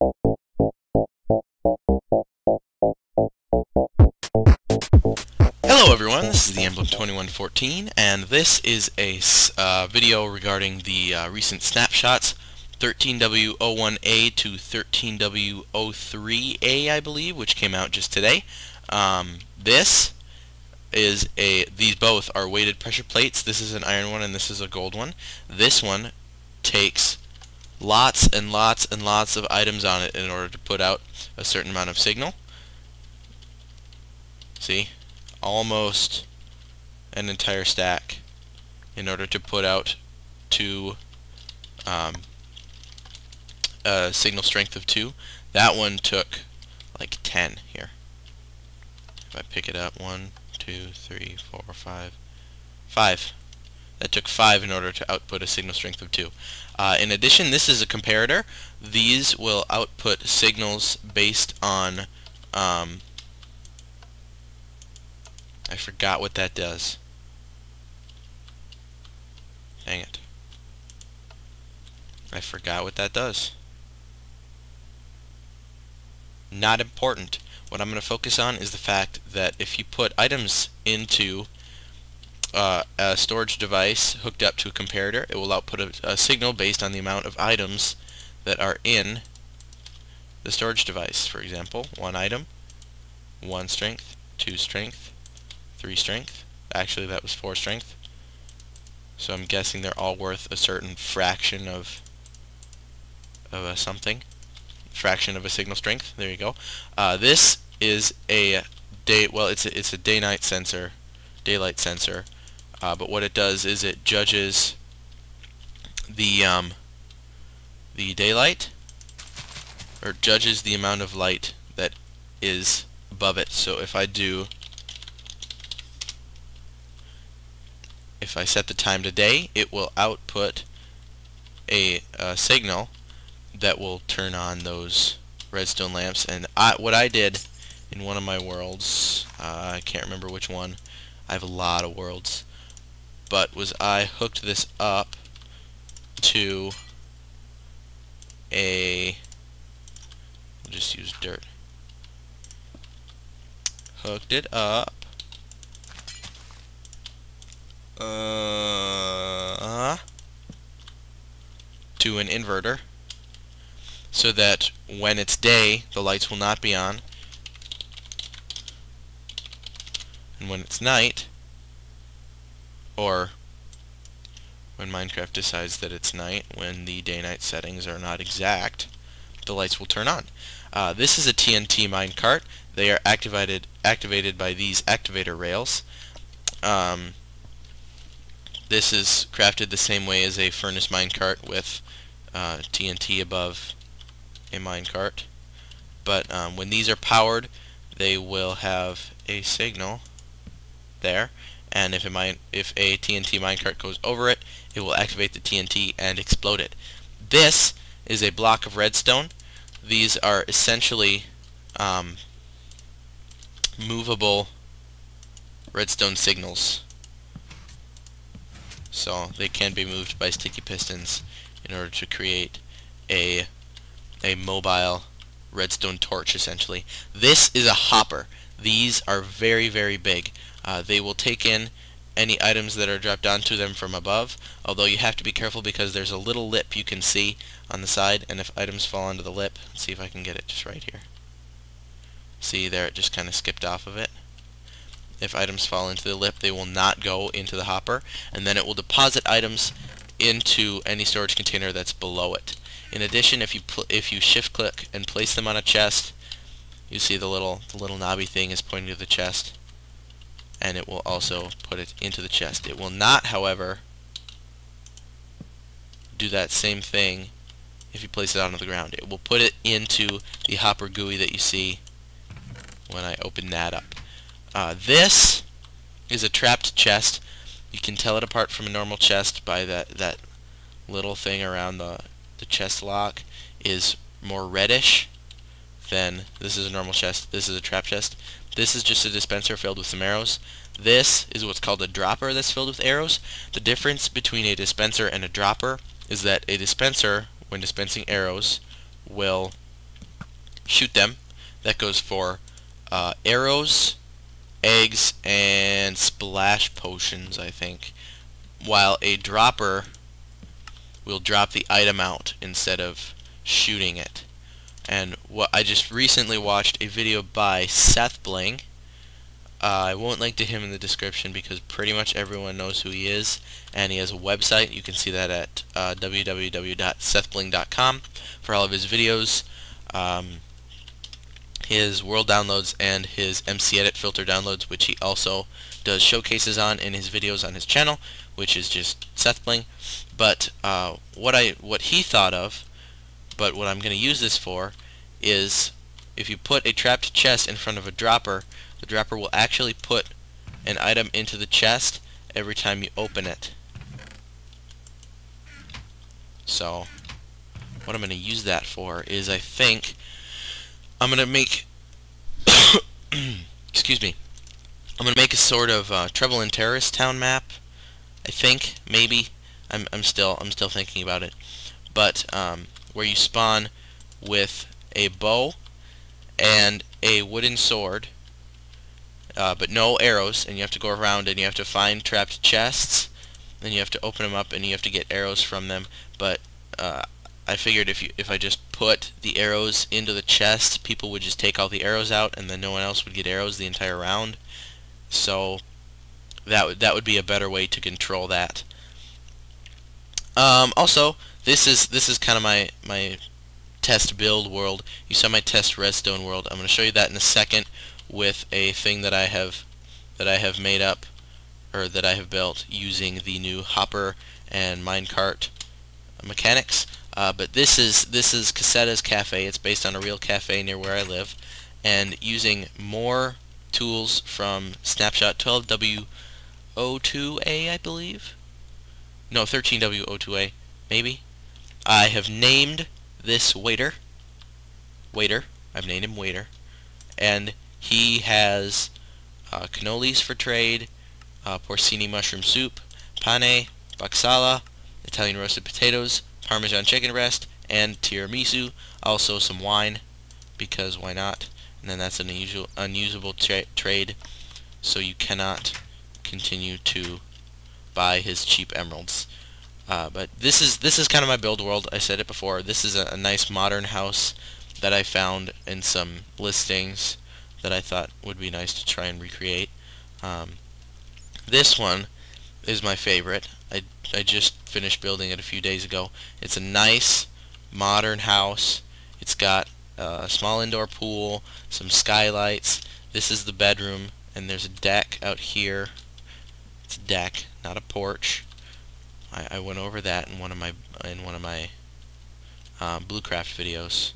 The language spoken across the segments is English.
Hello everyone, this is the Emblem2114, and this is a video regarding the recent snapshots 13W01A to 13W03A, I believe, which came out just today. These both are weighted pressure plates. This is an iron one and this is a gold one. This one takes lots and lots and lots of items on it in order to put out a certain amount of signal. See? Almost an entire stack in order to put out to a signal strength of 2. That one took like 10 here. If I pick it up, 1, 2, 3, 4, 5. That took 5 in order to output a signal strength of 2. In addition, this is a comparator. These will output signals based on I forgot what that does. Dang it. I forgot what that does. Not important. What I'm going to focus on is the fact that if you put items into a storage device hooked up to a comparator, it will output a signal based on the amount of items that are in the storage device. For example, 1 item, 1 strength, 2 strength, 3 strength. Actually, that was 4 strength. So I'm guessing they're all worth a certain fraction of a something. Fraction of a signal strength. There you go. This is a it's a day-night sensor, daylight sensor. But what it does is it judges the daylight, or judges the amount of light that is above it. So if I set the time to day, it will output a signal that will turn on those redstone lamps. And what I did in one of my worlds, I can't remember which one, I have a lot of worlds, but I hooked this up to we'll just use dirt. Hooked it up to an inverter, so that when it's day, the lights will not be on, and when it's night, or when Minecraft decides that it's night, when the day-night settings are not exact, the lights will turn on. This is a TNT minecart. They are activated by these activator rails. This is crafted the same way as a furnace minecart with TNT above a minecart. But when these are powered, they will have a signal there, and if a TNT minecart goes over it, it will activate the TNT and explode it. This is a block of redstone. These are essentially movable redstone signals. So they can be moved by sticky pistons in order to create a mobile redstone torch, essentially. This is a hopper. These are very, very big. They will take in any items that are dropped onto them from above, although you have to be careful because there's a little lip you can see on the side, and if items fall onto the lip, let's see if I can get it just right here. See there, it just kind of skipped off of it. If items fall into the lip, they will not go into the hopper, and then it will deposit items into any storage container that's below it. In addition, if you shift click and place them on a chest, you see the little knobby thing is pointing to the chest, and it will also put it into the chest. It will not, however, do that same thing if you place it onto the ground. It will put it into the hopper GUI that you see when I open that up. This is a trapped chest. You can tell it apart from a normal chest by that little thing around the chest lock is more reddish than this is a normal chest. This is a trap chest. This is just a dispenser filled with some arrows. This is what's called a dropper that's filled with arrows. The difference between a dispenser and a dropper is that a dispenser, when dispensing arrows, will shoot them. That goes for arrows, eggs, and splash potions, I think. While a dropper will drop the item out instead of shooting it. And what I just recently watched a video by Sethbling. I won't link to him in the description because pretty much everyone knows who he is, and he has a website. You can see that at www.sethbling.com for all of his videos, his world downloads, and his MC Edit filter downloads, which he also does showcases on in his videos on his channel, which is just Sethbling. But what he thought of, but what I'm going to use this for, is if you put a trapped chest in front of a dropper, the dropper will actually put an item into the chest every time you open it. So what I'm going to use that for is, I think I'm going to make excuse me, I'm going to make a sort of Trouble in Terrorist Town map. I think, maybe. I'm still thinking about it. But where you spawn with a bow and a wooden sword, but no arrows, and you have to go around and you have to find trapped chests, then you have to open them up and you have to get arrows from them. But I figured if I just put the arrows into the chest, people would just take all the arrows out and then no one else would get arrows the entire round. So that would be a better way to control that. Also, this is kind of my test build world. You saw my test redstone world. I'm going to show you that in a second with a thing that I have made up, or that I have built using the new hopper and minecart mechanics. But this is Cassetta's Cafe. It's based on a real cafe near where I live, and using more tools from Snapshot 12W02A, I believe. No, 13W02A, maybe. I have named this waiter. I've named him Waiter, and he has cannolis for trade, porcini mushroom soup, pane, baksala, Italian roasted potatoes, Parmesan chicken breast, and tiramisu. Also some wine, because why not? And then that's an unusable trade, so you cannot continue to buy his cheap emeralds. But this is kind of my build world. I said it before. This is a nice modern house that I found in some listings that I thought would be nice to try and recreate. This one is my favorite. I just finished building it a few days ago. It's a nice modern house. It's got a small indoor pool, some skylights. This is the bedroom, and there's a deck out here. It's a deck, not a porch. I went over that in one of my Bluecraft videos.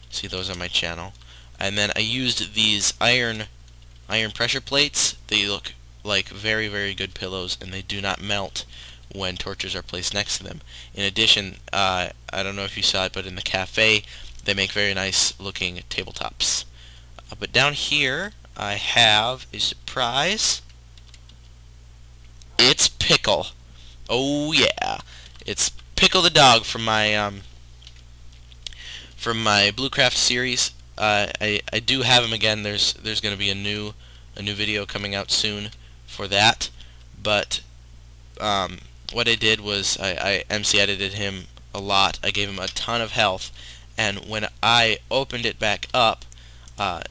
See those on my channel. And then I used these iron pressure plates. They look like very, very good pillows, and they do not melt when torches are placed next to them. In addition, I don't know if you saw it, but in the cafe they make very nice looking tabletops. But down here I have a surprise. It's Pickle. Oh yeah, it's Pickle the dog from my Bluecraft series. I do have him again. There's going to be a new video coming out soon for that. But what I did was I MC edited him a lot. I gave him a ton of health, and when I opened it back up, a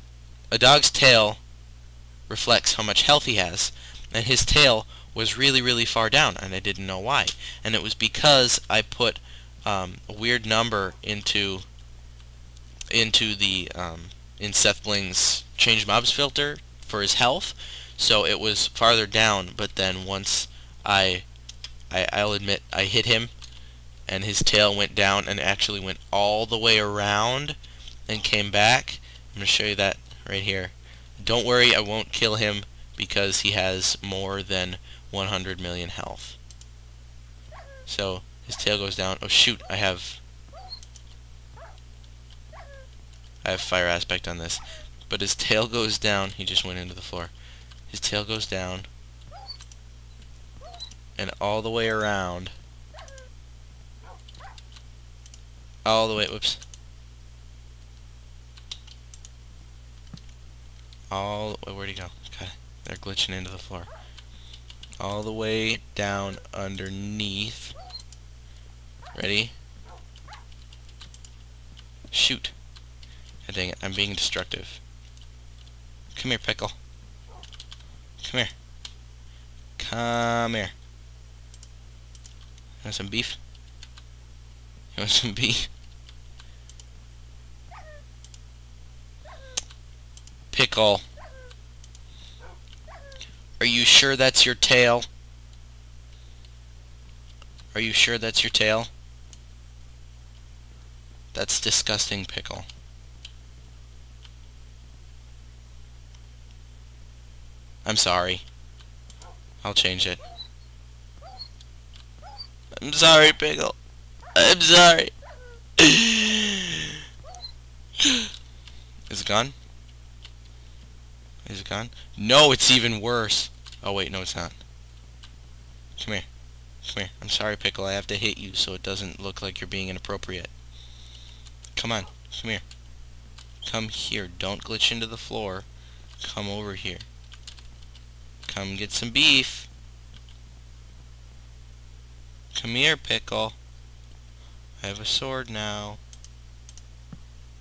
dog's tail reflects how much health he has, and his tail was really, really far down, and I didn't know why. And it was because I put a weird number into the in Sethbling's change mobs filter for his health, so it was farther down. But then once I'll admit I hit him, and his tail went down and actually went all the way around and came back. I'm going to show you that right here. Don't worry, I won't kill him because he has more than 100 million health. So his tail goes down. Oh shoot, I have fire aspect on this. But his tail goes down. He just went into the floor. His tail goes down and all the way around. All the way, whoops. Where'd he go? Okay, they're glitching into the floor. All the way down underneath. Ready? Shoot. God dang it, I'm being destructive. Come here, Pickle. Come here. Come here. You want some beef? You want some beef? Pickle. Are you sure that's your tail? Are you sure that's your tail? That's disgusting, Pickle. I'm sorry. I'll change it. I'm sorry, Pickle. I'm sorry. Is it gone? Is it gone? No, it's even worse. Oh wait, no it's not. Come here. Come here. I'm sorry, Pickle. I have to hit you so it doesn't look like you're being inappropriate. Come on. Come here. Come here. Don't glitch into the floor. Come over here. Come get some beef. Come here, Pickle. I have a sword now.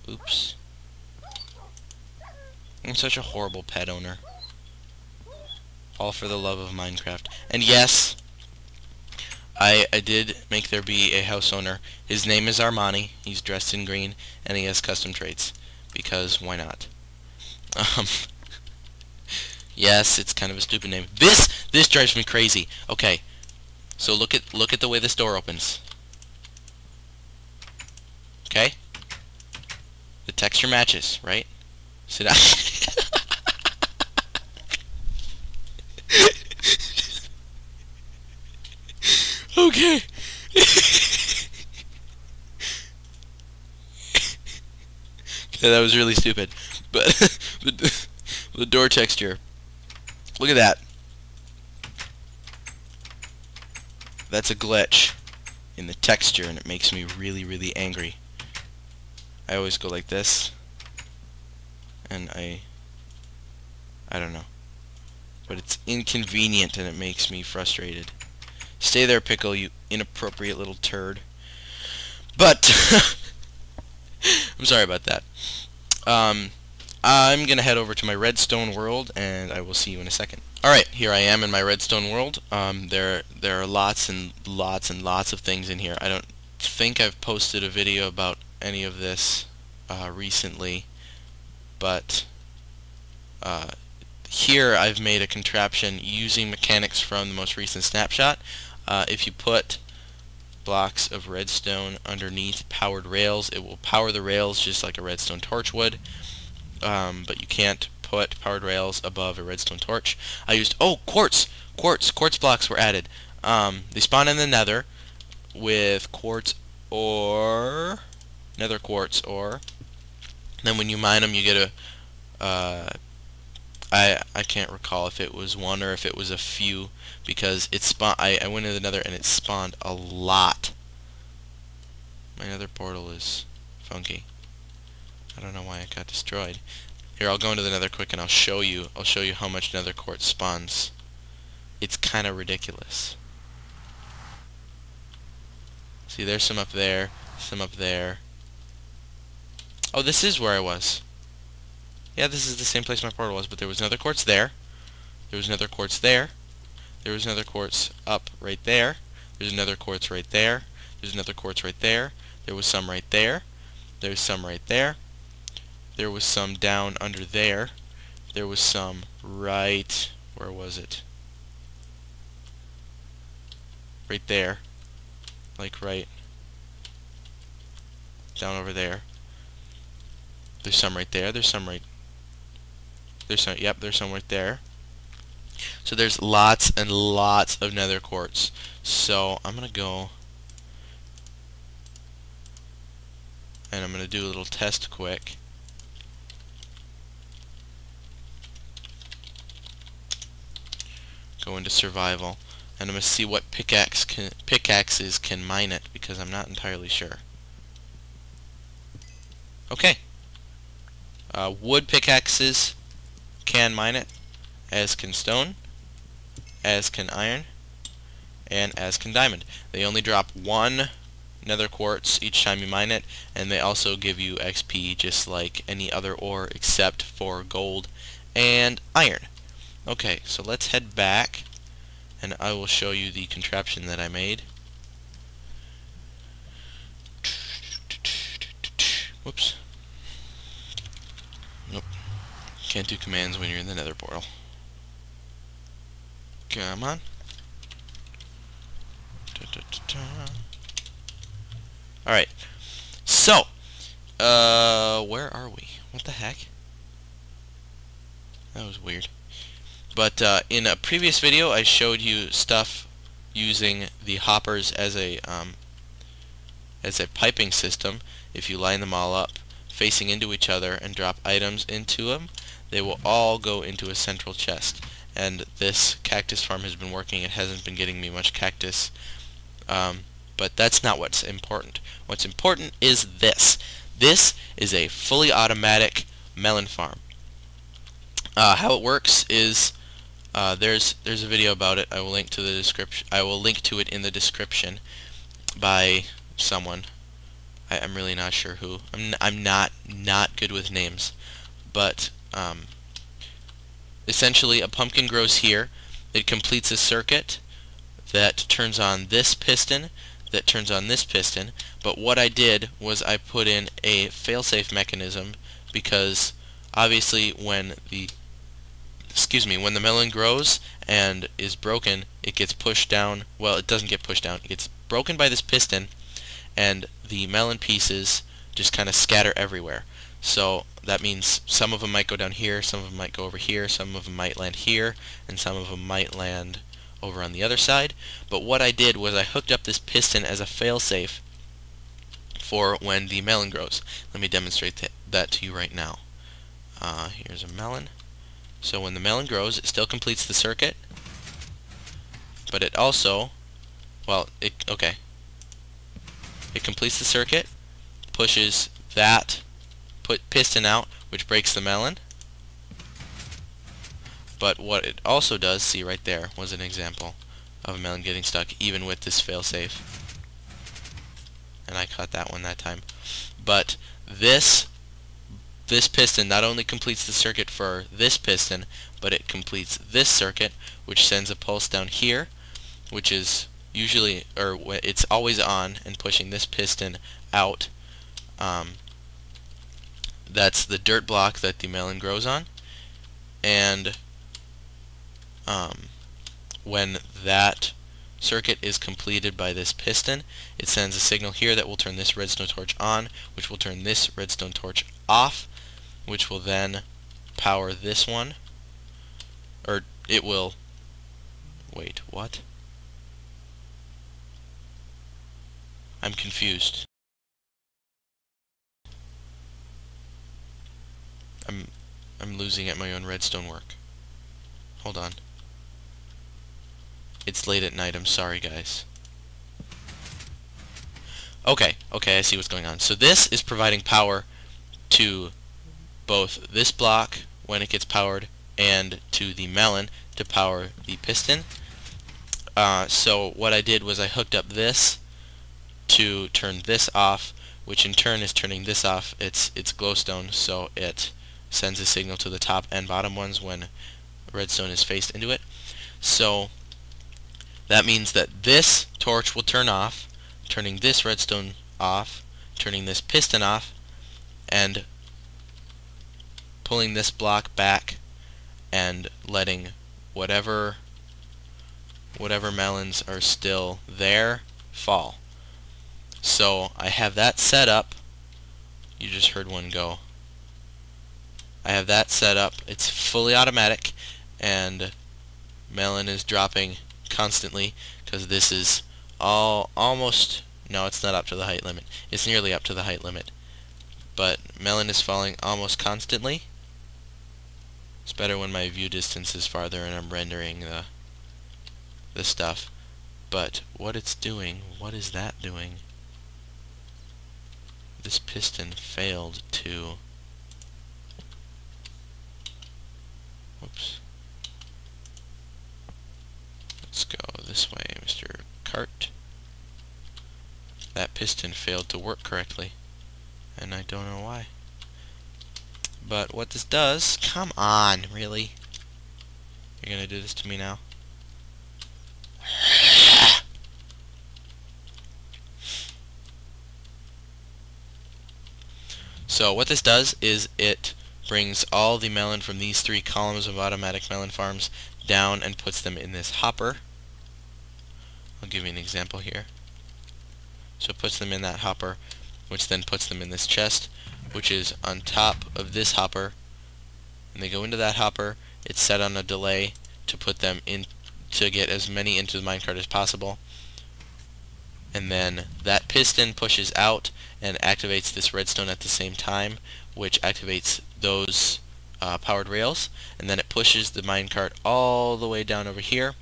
Oops. I'm such a horrible pet owner. All for the love of Minecraft. And yes, I did make there be a house owner. His name is Armani. He's dressed in green, and he has custom traits. Because why not? Yes, it's kind of a stupid name. This drives me crazy. Okay, so look at the way this door opens. Okay, the texture matches, right? Sit down. Okay. Okay, that was really stupid. But the door texture. Look at that. That's a glitch in the texture, and it makes me really, really angry. I always go like this, and I don't know. But it's inconvenient, and it makes me frustrated. Stay there, Pickle, you inappropriate little turd. But I'm sorry about that. I'm gonna head over to my redstone world, and I will see you in a second. Alright, here I am in my redstone world. There are lots and lots and lots of things in here. I don't think I've posted a video about any of this recently, but here I've made a contraption using mechanics from the most recent snapshot. If you put blocks of redstone underneath powered rails, it will power the rails just like a redstone torch would, but you can't put powered rails above a redstone torch. I used quartz blocks were added. They spawn in the nether with quartz ore, nether quartz ore. Then when you mine them, you get a I can't recall if it was one or if it was a few, because it I went into the nether and it spawned a lot. My nether portal is funky. I don't know why it got destroyed. Here, I'll go into the nether quick and I'll show you how much nether quartz spawns. It's kind of ridiculous. See, there's some up there, some up there. Oh, this is where I was. Yeah, this is the same place my portal was, but there was nether quartz there. There was nether quartz there. There was nether quartz up right there. There's another quartz right there. There's another quartz right there. There was some right there. There's some right there. There was some down under there. There was some right... where was it? Right there. Like right down over there. There's some right there. There's some right... there's some... yep, there's some right there. So there's lots and lots of nether quartz. So I'm gonna go and I'm gonna do a little test quick. Go into survival, and I'm gonna see what pickaxes can mine it, because I'm not entirely sure. Okay. Wood pickaxes can mine it, as can stone, as can iron, and as can diamond. They only drop 1 nether quartz each time you mine it, and they also give you XP just like any other ore except for gold and iron. Okay, so let's head back and I will show you the contraption that I made. Whoops. Nope. Can't do commands when you're in the nether portal. Come on. Alright. So, where are we? What the heck? That was weird. But in a previous video I showed you stuff using the hoppers as a piping system. If you line them all up facing into each other and drop items into them, they will all go into a central chest. And this cactus farm has been working. It hasn't been getting me much cactus, but that's not what's important. What's important is this. This is a fully automatic melon farm. How it works is there's a video about it. I will link to the description. I will link to it in the description by someone. I'm really not sure who. I'm not good with names, but essentially a pumpkin grows here. It completes a circuit that turns on this piston, that turns on this piston. But what I did was I put in a failsafe mechanism, because obviously when the melon grows and is broken, it gets pushed down. Well, it doesn't get pushed down. It gets broken by this piston, and the melon pieces just kind of scatter everywhere. So that means some of them might go down here, some of them might go over here, some of them might land here, and some of them might land over on the other side. But what I did was I hooked up this piston as a failsafe for when the melon grows. Let me demonstrate that to you right now. Here's a melon. So when the melon grows, it still completes the circuit, but it also, well, it completes the circuit, pushes that piston out, which breaks the melon. But what it also does, see right there was an example of a melon getting stuck even with this failsafe, and I caught that one that time. But this piston not only completes the circuit for this piston, but it completes this circuit, which sends a pulse down here, which is usually, or it's always on and pushing this piston out. That's the dirt block that the melon grows on, and when that circuit is completed by this piston, it sends a signal here that will turn this redstone torch on, which will turn this redstone torch off, which will then power this one, or it will, wait, what? I'm confused. I'm losing at my own redstone work. Hold on. It's late at night, I'm sorry guys. Okay, I see what's going on. So this is providing power to both this block when it gets powered and to the melon to power the piston. So what I did was I hooked up this to turn this off, which in turn is turning this off. It's glowstone, so it sends a signal to the top and bottom ones when redstone is faced into it. So that means that this torch will turn off, turning this redstone off, turning this piston off, and pulling this block back and letting whatever melons are still there fall. So I have that set up. You just heard one go. I have that set up. It's fully automatic, and melon is dropping constantly because this is almost, no, it's not up to the height limit. It's nearly up to the height limit. But melon is falling almost constantly. It's better when my view distance is farther and I'm rendering the stuff. But what it's doing, what is that doing? This piston failed to Whoops. Let's go this way, Mr. Cart. That piston failed to work correctly, and I don't know why. But what this does, come on, really? You're gonna do this to me now? So what this does is it brings all the melon from these 3 columns of automatic melon farms down and puts them in this hopper. I'll give you an example here. So it puts them in that hopper, which then puts them in this chest, which is on top of this hopper. And they go into that hopper. It's set on a delay to put them in, to get as many into the minecart as possible. And then that piston pushes out and activates this redstone at the same time, which activates those powered rails, and then it pushes the minecart all the way down over here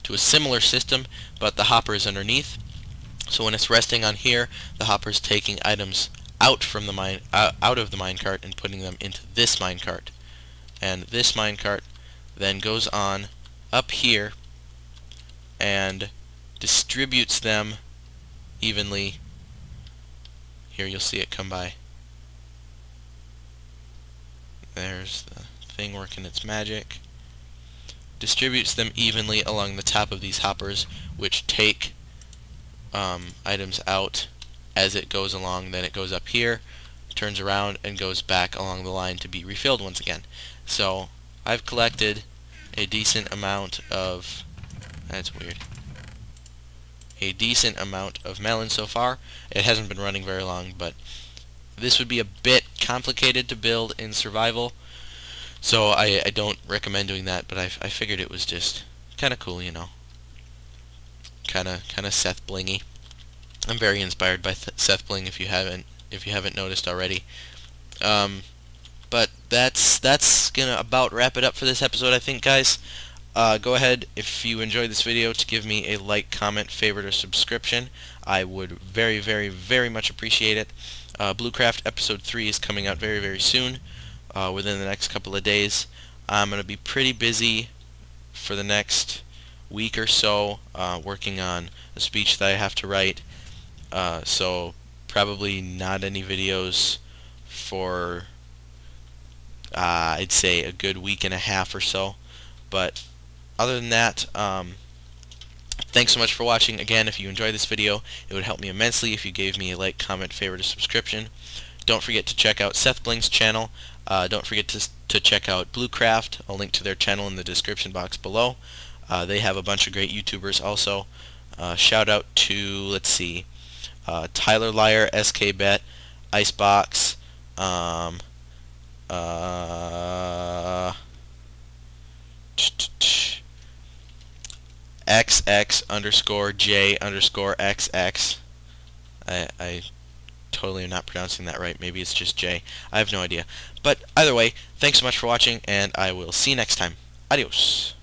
to a similar system, but the hopper is underneath. So when it's resting on here, the hopper is taking items out from the out of the minecart and putting them into this minecart, and this minecart then goes on up here and distributes them evenly. Here you'll see it come by. There's the thing working its magic. Distributes them evenly along the top of these hoppers, which take items out as it goes along. Then it goes up here, turns around, and goes back along the line to be refilled once again. So I've collected a decent amount of... That's weird. A decent amount of melon so far. It hasn't been running very long, but this would be a bit complicated to build in survival, so I don't recommend doing that, but I figured it was just kind of cool, you know. Kind of Sethblingy. I'm very inspired by Sethbling if you haven't noticed already. But that's gonna about wrap it up for this episode, I think, guys. Go ahead, if you enjoyed this video, to give me a like, comment, favorite, or subscription. I would very, very, very much appreciate it. Bluecraft episode 3 is coming out very, very soon, within the next couple of days. I'm going to be pretty busy for the next week or so, working on a speech that I have to write, so probably not any videos for, I'd say, a good week and a half or so. But other than that, thanks so much for watching. Again, if you enjoyed this video, it would help me immensely if you gave me a like, comment, favorite, or subscription. Don't forget to check out Sethbling's channel. Don't forget to check out Bluecraft. I'll link to their channel in the description box below. They have a bunch of great YouTubers also. Shout out to, let's see, Tyler Liar, SKBet, Icebox, XX_J_XX. I totally am not pronouncing that right. Maybe it's just J. I have no idea. But either way, thanks so much for watching, and I will see you next time. Adios.